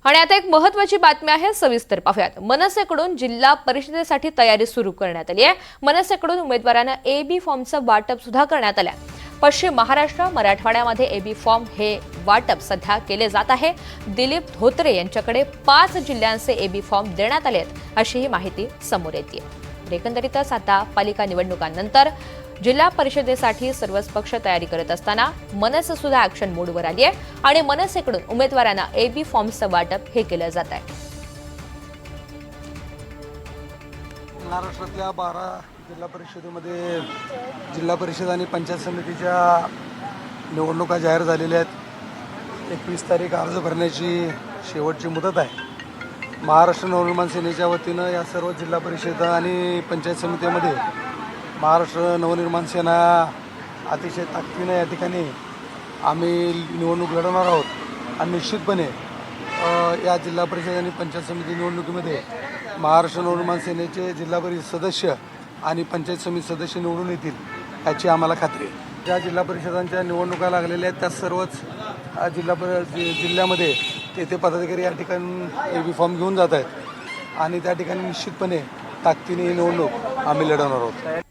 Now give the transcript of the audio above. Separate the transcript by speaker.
Speaker 1: आणि आता एक महत्त्वाची बातमी आहे, सविस्तर पाहूयात। मनसेकडून जिल्हा परिषदेसाठी तयारी सुरू करण्यात आली आहे। मनसेकडून उमेदवारांना एबी फॉर्मचं वाटप सुद्धा करण्यात आलं आहे। पश्चिम महाराष्ट्र, मराठवाड्यामध्ये एबी फॉर्म हे वाटप सध्या केले जात आहे। दिलीप धोत्रे यांच्याकडे 5 जिल्ह्यांचे एबी फॉर्म देण्यात आले आहेत, अशी ही माहिती समोर येते। एकंदरीतच आता पालिका निवडणुकांनंतर जिल्हा परिषदेसाठी सर्वच पक्ष तयारी करत असताना मनसे सुद्धा ऍक्शन मोडवर आली आहे आणि मनसेकडून उमेदवारांना एबी फॉर्मचं वाटप हे केलं जात आहे।
Speaker 2: महाराष्ट्रातल्या 12 जिल्हा परिषदेमध्ये जिल्हा परिषद आणि पंचायत समितीच्या निवडणुका जाहीर झालेल्या आहेत। 21 तारीख अर्ज भरण्याची शेवटची मुदत आहे। महाराष्ट्र नवनिर्माण सेनेच्या वतीनं या सर्व जिल्हा परिषद आणि पंचायत समितीमध्ये महाराष्ट्र नवनिर्माण सेना अतिशय ताकदीनं या ठिकाणी आम्ही निवडणूक लढवणार आहोत आणि निश्चितपणे या जिल्हा परिषद आणि पंचायत समिती निवडणुकीमध्ये महाराष्ट्र नवनिर्माण सेनेचे जिल्हा परिषद सदस्य आणि पंचायत समिती सदस्य निवडून येतील याची आम्हाला खात्री आहे। ज्या जिल्हा परिषदांच्या निवडणुका लागलेल्या आहेत त्या सर्वच जिल्ह्यामध्ये तेथे पदाधिकारी या ठिकाणी एबी फॉर्म घेऊन जात आहेत आणि त्या ठिकाणी निश्चितपणे ताकदीने ही निवडणूक आम्ही लढवणार आहोत।